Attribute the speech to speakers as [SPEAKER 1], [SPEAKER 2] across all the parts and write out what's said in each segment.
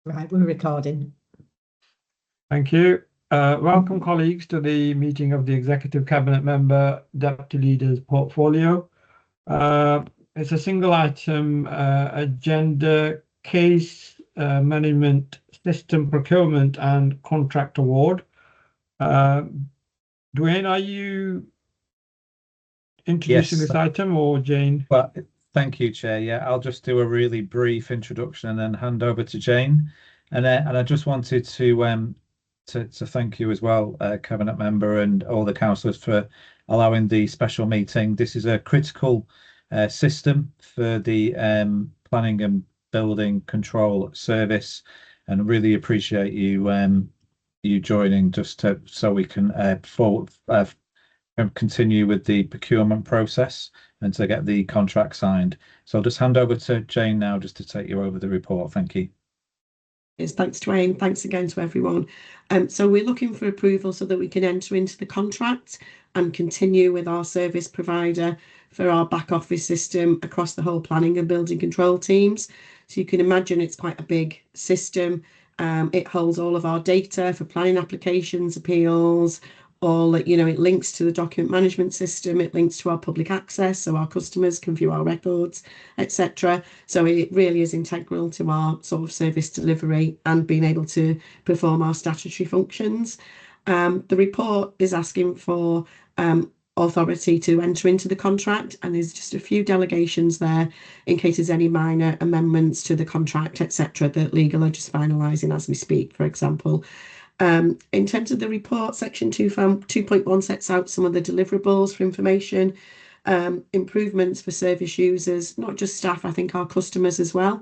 [SPEAKER 1] Right, we're recording.
[SPEAKER 2] Thank you. Welcome, colleagues, to the meeting of the Executive Cabinet Member Deputy Leader's portfolio. It's a single item agenda case management system procurement and contract award. Dwayne, are you introducing
[SPEAKER 3] Yes.
[SPEAKER 2] this item, or Jane?
[SPEAKER 3] Well, thank you, Chair. Yeah, I'll just do a really brief introduction and then hand over to Jane. And I just wanted to thank you as well, Cabinet Member, and all the councillors for allowing the special meeting. This is a critical system for the planning and building control service, and really appreciate you joining so we can continue with the procurement process and to get the contract signed. So I'll just hand over to Jane now just to take you over the report. Thank you.
[SPEAKER 1] Yes, thanks, Dwayne. Thanks again to everyone. So we're looking for approval so that we can enter into the contract and continue with our service provider for our back office system across the whole planning and building control teams. So you can imagine it's quite a big system. It holds all of our data for planning applications, appeals, it links to the document management system, it links to our public access so our customers can view our records, etc. So it really is integral to our sort of service delivery and being able to perform our statutory functions. The report is asking for authority to enter into the contract, and there's just a few delegations there in case there's any minor amendments to the contract, etc., that legal are just finalising as we speak, for example. In terms of the report, section 2.1 sets out some of the deliverables for information, improvements for service users, not just staff, I think our customers as well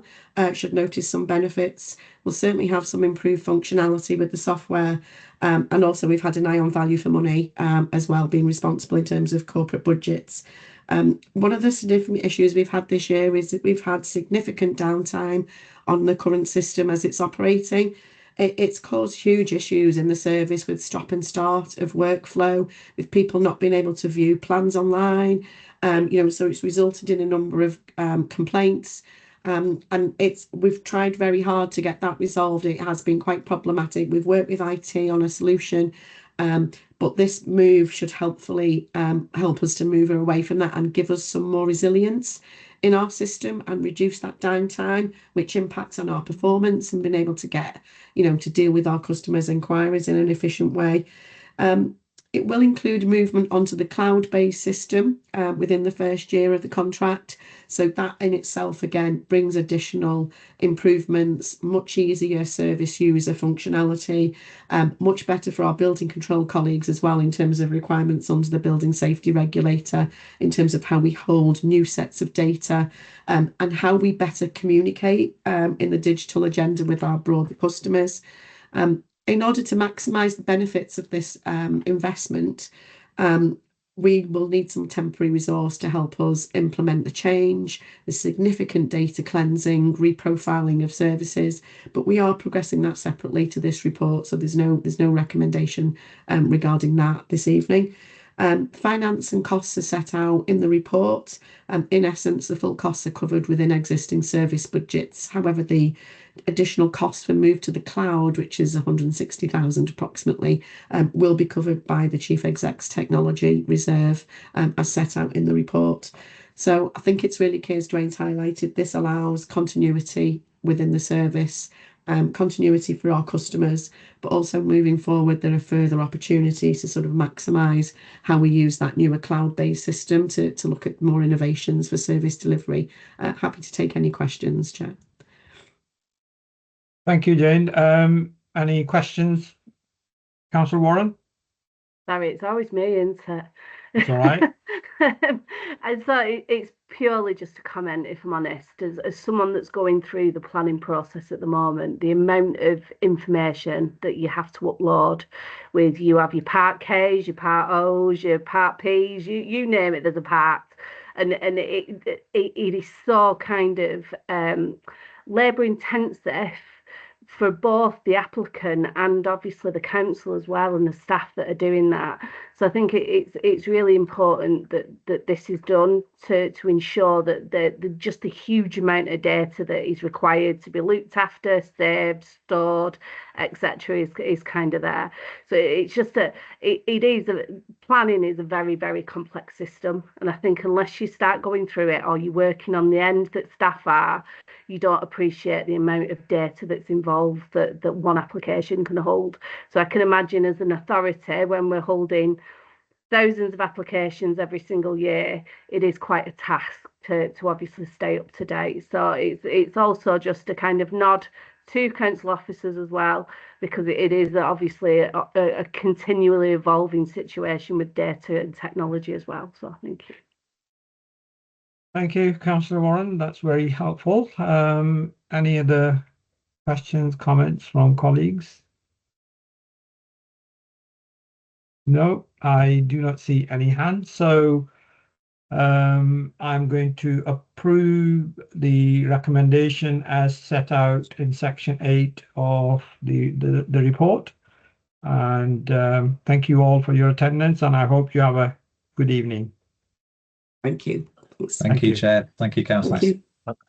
[SPEAKER 1] should notice some benefits. We'll certainly have some improved functionality with the software, and also we've had an eye on value for money as well, being responsible in terms of corporate budgets. One of the significant issues we've had this year is that we've had significant downtime on the current system as it's operating. It's caused huge issues in the service with stop and start of workflow, with people not being able to view plans online. So it's resulted in a number of complaints. And we've tried very hard to get that resolved. It has been quite problematic. We've worked with IT on a solution, but this move should hopefully help us to move away from that and give us some more resilience in our system and reduce that downtime, which impacts on our performance and being able to get, to deal with our customers' inquiries in an efficient way. It will include movement onto the cloud-based system within the first year of the contract. So that in itself, again, brings additional improvements, much easier service user functionality, much better for our building control colleagues as well in terms of requirements under the building safety regulator, in terms of how we hold new sets of data and how we better communicate in the digital agenda with our broader customers. In order to maximise the benefits of this investment, we will need some temporary resource to help us implement the change, the significant data cleansing, reprofiling of services, but we are progressing that separately to this report, so there's no recommendation regarding that this evening. Finance and costs are set out in the report. In essence, the full costs are covered within existing service budgets. However, the additional costs for move to the cloud, which is 160,000 approximately, will be covered by the Chief Exec's technology reserve as set out in the report. So I think it's really key, as Dwayne's highlighted, this allows continuity within the service, continuity for our customers, but also moving forward there are further opportunities to sort of maximise how we use that newer cloud-based system to look at more innovations for service delivery. Happy to take any questions, Chair.
[SPEAKER 2] Thank you, Jane. Any questions? Councillor Warren?
[SPEAKER 4] Sorry, it's always me, isn't it?
[SPEAKER 2] It's all right.
[SPEAKER 4] I thought it's purely just a comment, if I'm honest, as someone that's going through the planning process at the moment, the amount of information that you have to upload with, you have your part Ks, your part Os, your part Ps, you name it, there's a part. And it is so kind of labour intensive for both the applicant and obviously the council as well, and the staff that are doing that. So I think it's really important that this is done to ensure that the just a huge amount of data that is required to be looked after, saved, stored, etc. is kind of there. So it's just planning is a very, very complex system, and I think unless you start going through it or you're working on the end that staff are, you don't appreciate the amount of data that's involved that one application can hold. So I can imagine as an authority, when we're holding thousands of applications every single year, it is quite a task to obviously stay up to date. So it's also just a kind of nod to council officers as well, because it is obviously a continually evolving situation with data and technology as well. So thank you.
[SPEAKER 2] Thank you, Councillor Warren. That's very helpful. Any other questions, comments from colleagues? No, I do not see any hands. So I'm going to approve the recommendation as set out in section 8 of the report. And thank you all for your attendance, and I hope you have a good evening.
[SPEAKER 1] Thank you. Thanks.
[SPEAKER 3] Thank you, Chair. Thank you, Councillors.
[SPEAKER 1] Thank you.